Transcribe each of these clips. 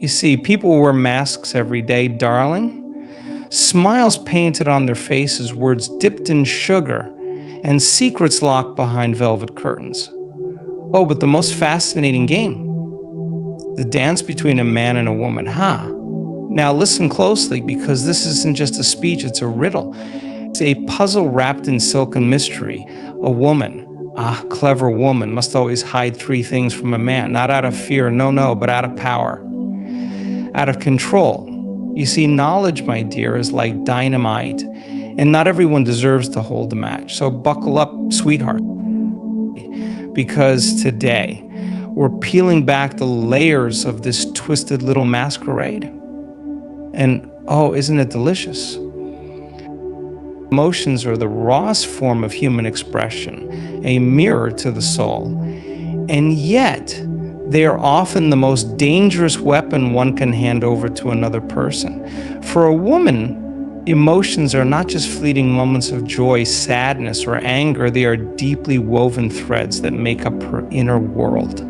You see, people wear masks every day, darling. Smiles painted on their faces, words dipped in sugar, and secrets locked behind velvet curtains. Oh, but the most fascinating game, the dance between a man and a woman, huh? Now listen closely, because this isn't just a speech, it's a riddle. It's a puzzle wrapped in silken mystery. A woman, a clever woman, must always hide three things from a man, not out of fear, no, but out of power, out of control. You see, knowledge, my dear, is like dynamite, and not everyone deserves to hold the match. So buckle up, sweetheart, because today we're peeling back the layers of this twisted little masquerade. And oh, isn't it delicious? Emotions are the rawest form of human expression, a mirror to the soul. And yet, they are often the most dangerous weapon one can hand over to another person. For a woman, emotions are not just fleeting moments of joy, sadness, or anger. They are deeply woven threads that make up her inner world.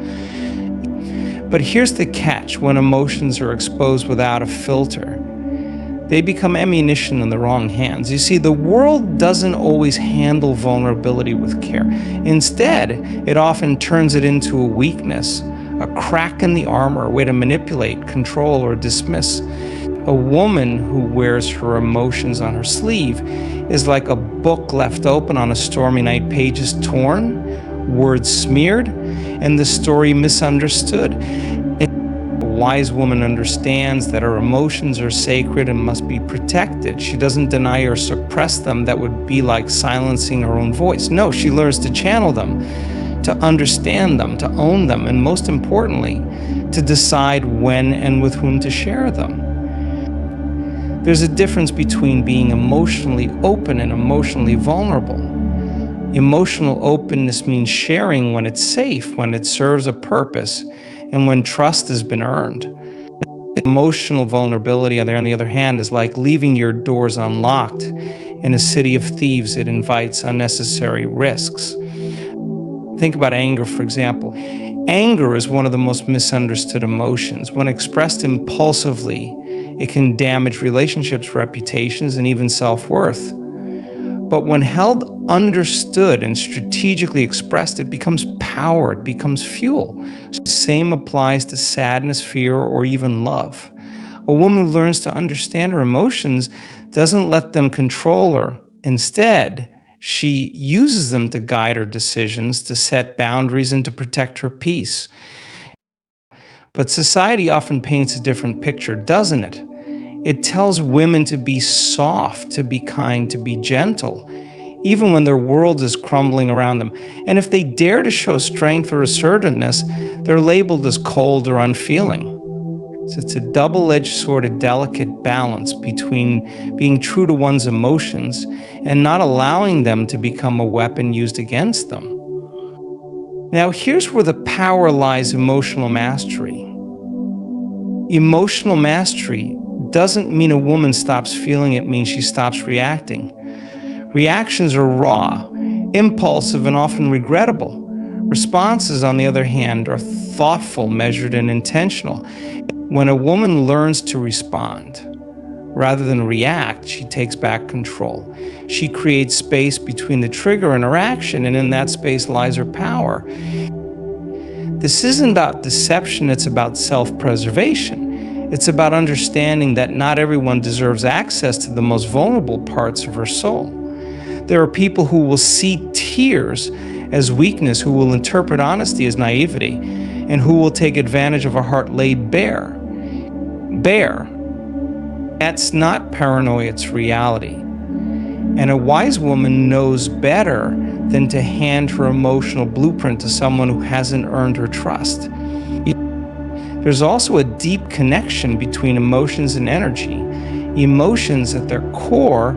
But here's the catch: when emotions are exposed without a filter, they become ammunition in the wrong hands. You see, the world doesn't always handle vulnerability with care. Instead, it often turns it into a weakness, a crack in the armor, a way to manipulate, control, or dismiss. A woman who wears her emotions on her sleeve is like a book left open on a stormy night, pages torn, words smeared, and the story misunderstood. A wise woman understands that her emotions are sacred and must be protected. She doesn't deny or suppress them. That would be like silencing her own voice. No, she learns to channel them, to understand them, to own them, and most importantly, to decide when and with whom to share them. There's a difference between being emotionally open and emotionally vulnerable. Emotional openness means sharing when it's safe, when it serves a purpose, and when trust has been earned. Emotional vulnerability, on the other hand, is like leaving your doors unlocked. In a city of thieves, it invites unnecessary risks. Think about anger, for example. Anger is one of the most misunderstood emotions. When expressed impulsively, it can damage relationships, reputations, and even self-worth. But when held understood and strategically expressed, it becomes power, it becomes fuel. The same applies to sadness, fear, or even love. A woman who learns to understand her emotions doesn't let them control her. Instead, she uses them to guide her decisions, to set boundaries, and to protect her peace. But society often paints a different picture, doesn't it? It tells women to be soft, to be kind, to be gentle, even when their world is crumbling around them. And if they dare to show strength or assertiveness, they're labeled as cold or unfeeling. So it's a double-edged sword, a delicate balance between being true to one's emotions and not allowing them to become a weapon used against them. Now, here's where the power lies: emotional mastery. Emotional mastery doesn't mean a woman stops feeling, it means she stops reacting. Reactions are raw, impulsive, and often regrettable. Responses, on the other hand, are thoughtful, measured, and intentional. When a woman learns to respond rather than react, she takes back control. She creates space between the trigger and her action, and in that space lies her power. This isn't about deception, it's about self-preservation. It's about understanding that not everyone deserves access to the most vulnerable parts of her soul. There are people who will see tears as weakness, who will interpret honesty as naivety, and who will take advantage of a heart laid bare. That's not paranoia, it's reality. And a wise woman knows better than to hand her emotional blueprint to someone who hasn't earned her trust. There's also a deep connection between emotions and energy. Emotions at their core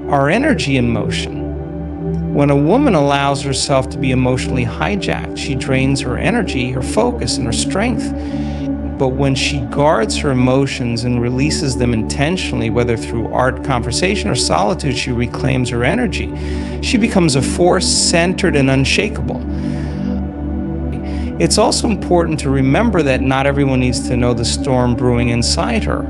are energy in motion. When a woman allows herself to be emotionally hijacked, she drains her energy, her focus, and her strength. But when she guards her emotions and releases them intentionally, whether through art, conversation, or solitude, she reclaims her energy. She becomes a force centered and unshakable. It's also important to remember that not everyone needs to know the storm brewing inside her.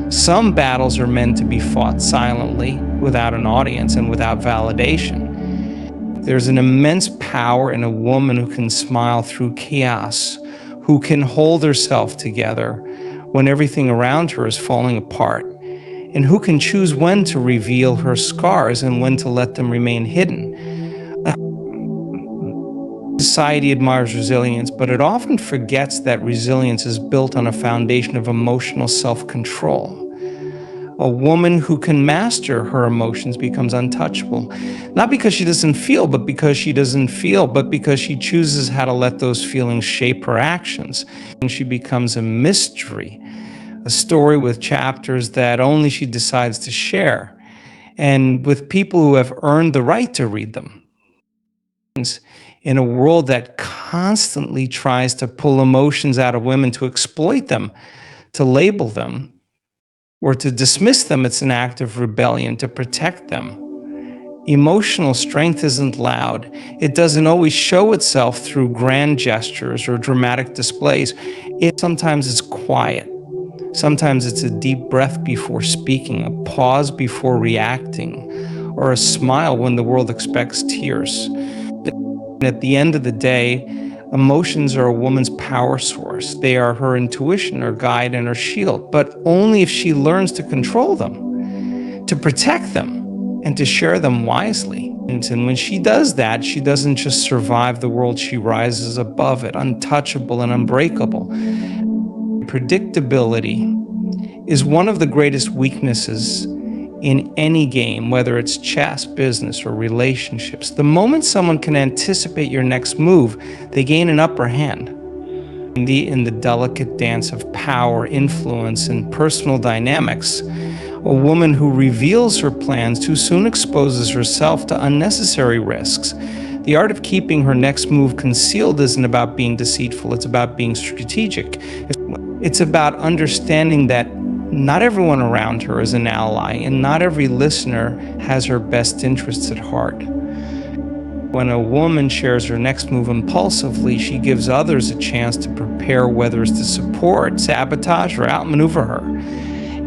Some battles are meant to be fought silently, without an audience and without validation. There's an immense power in a woman who can smile through chaos, who can hold herself together when everything around her is falling apart, and who can choose when to reveal her scars and when to let them remain hidden. Society admires resilience, but it often forgets that resilience is built on a foundation of emotional self-control. A woman who can master her emotions becomes untouchable, not because she doesn't feel, but because she chooses how to let those feelings shape her actions. And she becomes a mystery, a story with chapters that only she decides to share, and with people who have earned the right to read them. In a world that constantly tries to pull emotions out of women, to exploit them, to label them, or to dismiss them, it's an act of rebellion. To protect them, emotional strength isn't loud. It doesn't always show itself through grand gestures or dramatic displays. Sometimes it's quiet. Sometimes it's a deep breath before speaking, a pause before reacting, or a smile when the world expects tears. At the end of the day, emotions are a woman's power source. They are her intuition, her guide, and her shield, but only if she learns to control them, to protect them, and to share them wisely. And when she does that, she doesn't just survive the world, she rises above it, untouchable and unbreakable. Predictability is one of the greatest weaknesses in any game, whether it's chess, business, or relationships. The moment someone can anticipate your next move, they gain an upper hand. In the delicate dance of power, influence, and personal dynamics, a woman who reveals her plans too soon exposes herself to unnecessary risks. The art of keeping her next move concealed isn't about being deceitful, it's about being strategic. It's about understanding that not everyone around her is an ally, and not every listener has her best interests at heart. When a woman shares her next move impulsively, she gives others a chance to prepare, whether it's to support, sabotage, or outmaneuver her.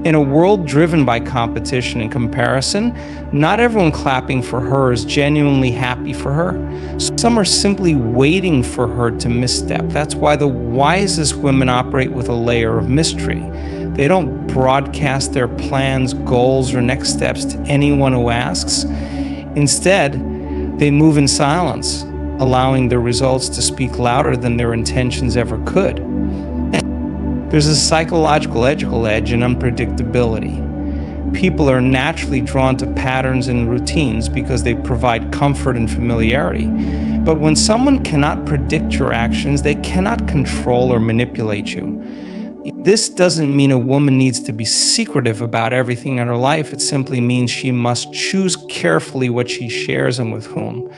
In a world driven by competition and comparison, not everyone clapping for her is genuinely happy for her. Some are simply waiting for her to misstep. That's why the wisest women operate with a layer of mystery. They don't broadcast their plans, goals, or next steps to anyone who asks. Instead, they move in silence, allowing their results to speak louder than their intentions ever could. There's a psychological edge in unpredictability. People are naturally drawn to patterns and routines because they provide comfort and familiarity. But when someone cannot predict your actions, they cannot control or manipulate you. This doesn't mean a woman needs to be secretive about everything in her life. It simply means she must choose carefully what she shares and with whom.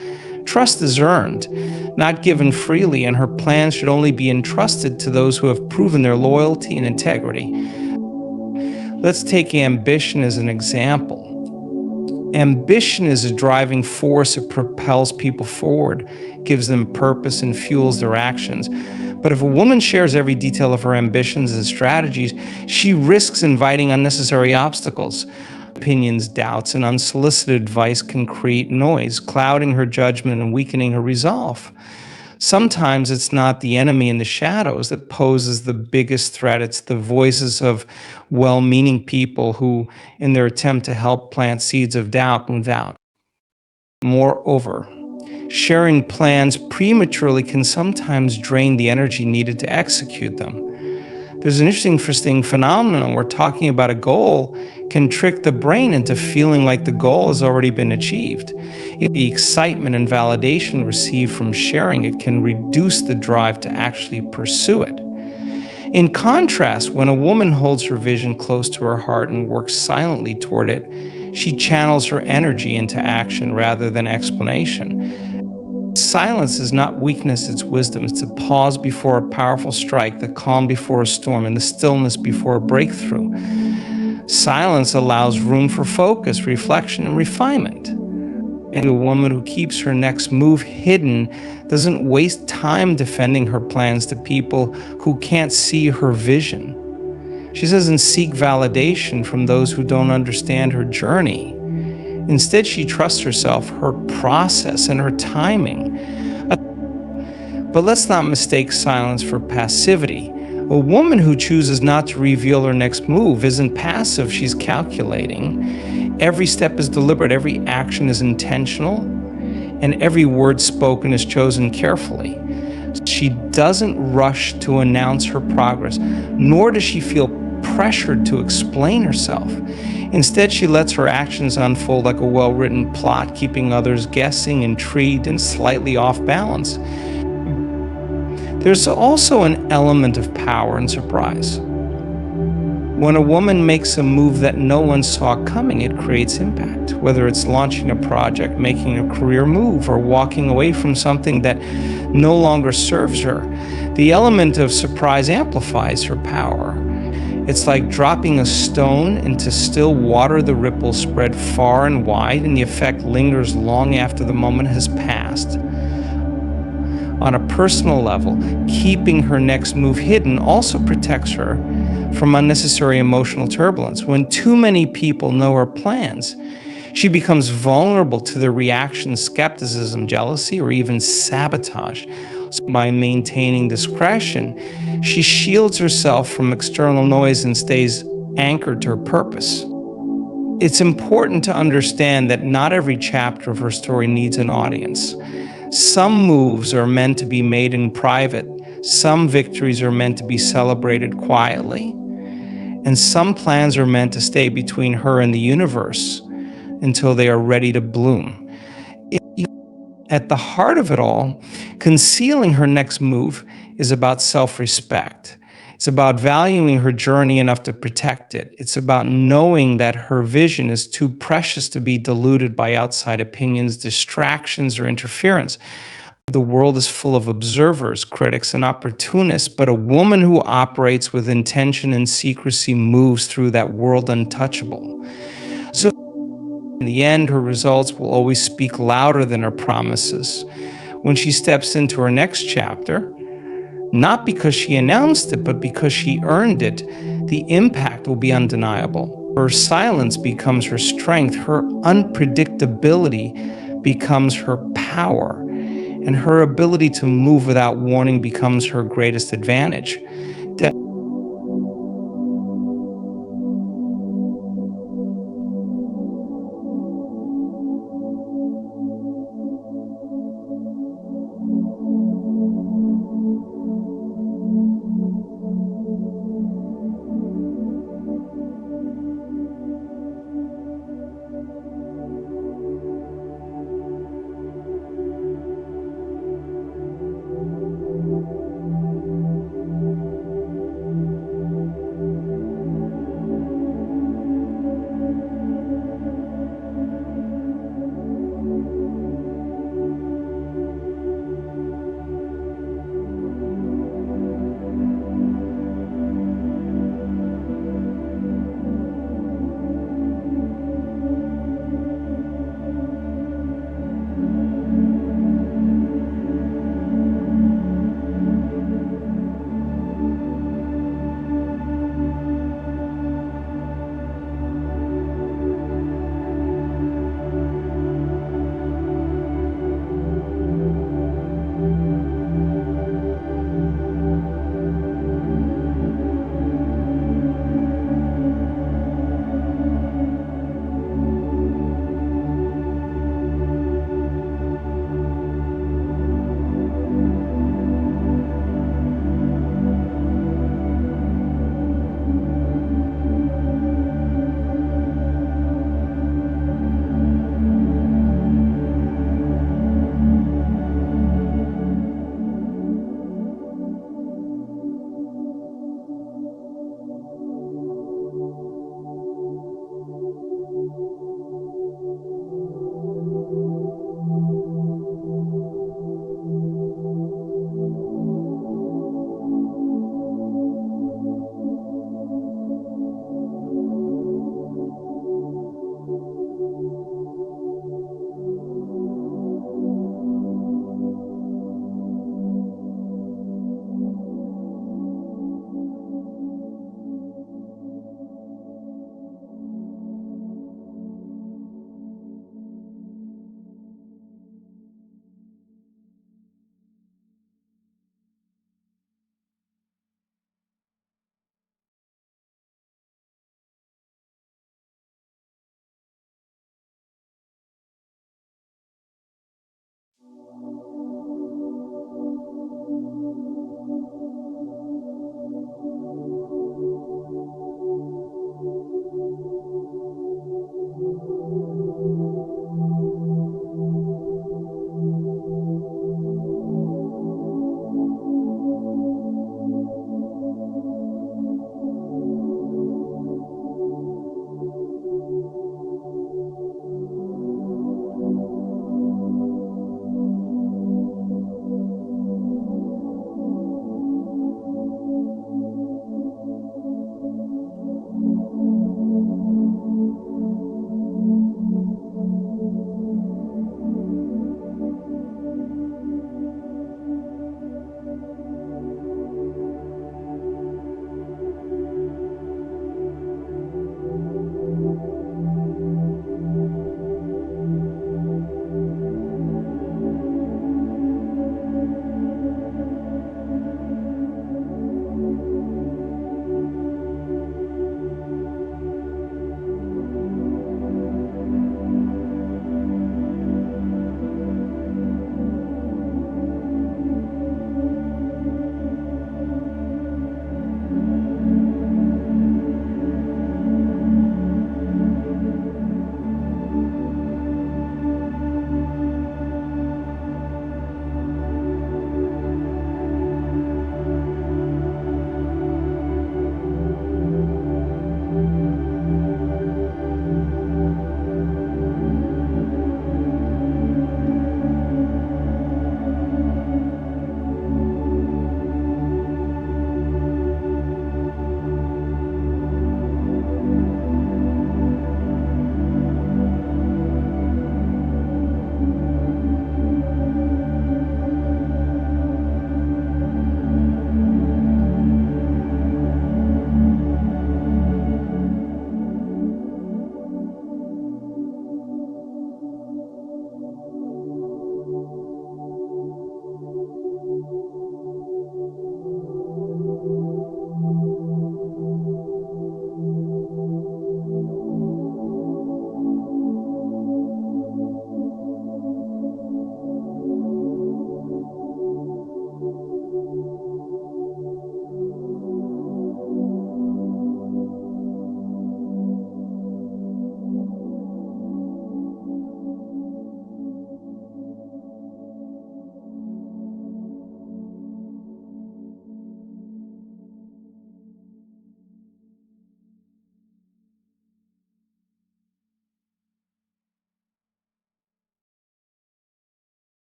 Trust is earned, not given freely, and her plans should only be entrusted to those who have proven their loyalty and integrity. Let's take ambition as an example. Ambition is a driving force. It propels people forward, gives them purpose, and fuels their actions. But if a woman shares every detail of her ambitions and strategies, she risks inviting unnecessary obstacles. Opinions, doubts, and unsolicited advice can create noise, clouding her judgment and weakening her resolve. Sometimes it's not the enemy in the shadows that poses the biggest threat. It's the voices of well-meaning people who, in their attempt to help plant seeds of doubt, move out. Moreover, sharing plans prematurely can sometimes drain the energy needed to execute them. There's an interesting phenomenon where talking about a goal can trick the brain into feeling like the goal has already been achieved. The excitement and validation received from sharing it can reduce the drive to actually pursue it. In contrast, when a woman holds her vision close to her heart and works silently toward it, she channels her energy into action rather than explanation. Silence is not weakness, it's wisdom. It's a pause before a powerful strike, the calm before a storm, and the stillness before a breakthrough. Silence allows room for focus, reflection, and refinement. And a woman who keeps her next move hidden doesn't waste time defending her plans to people who can't see her vision. She doesn't seek validation from those who don't understand her journey. Instead, she trusts herself, her process, and her timing. But let's not mistake silence for passivity. A woman who chooses not to reveal her next move isn't passive, she's calculating. Every step is deliberate, every action is intentional, and every word spoken is chosen carefully. She doesn't rush to announce her progress, nor does she feel pressured to explain herself. Instead, she lets her actions unfold like a well-written plot, keeping others guessing, intrigued, and slightly off balance. There's also an element of power and surprise. When a woman makes a move that no one saw coming, it creates impact. Whether it's launching a project, making a career move, or walking away from something that no longer serves her, the element of surprise amplifies her power. It's like dropping a stone into still water. The ripples spread far and wide, and the effect lingers long after the moment has passed. On a personal level, keeping her next move hidden also protects her from unnecessary emotional turbulence. When too many people know her plans, she becomes vulnerable to their reactions, skepticism, jealousy, or even sabotage. By maintaining discretion, she shields herself from external noise and stays anchored to her purpose. It's important to understand that not every chapter of her story needs an audience. Some moves are meant to be made in private, some victories are meant to be celebrated quietly, and some plans are meant to stay between her and the universe until they are ready to bloom. At the heart of it all, concealing her next move is about self-respect. It's about valuing her journey enough to protect it. It's about knowing that her vision is too precious to be diluted by outside opinions, distractions, or interference. The world is full of observers, critics, and opportunists, but a woman who operates with intention and secrecy moves through that world untouchable. So in the end, her results will always speak louder than her promises. When she steps into her next chapter, not because she announced it, but because she earned it, the impact will be undeniable. Her silence becomes her strength, her unpredictability becomes her power, and her ability to move without warning becomes her greatest advantage.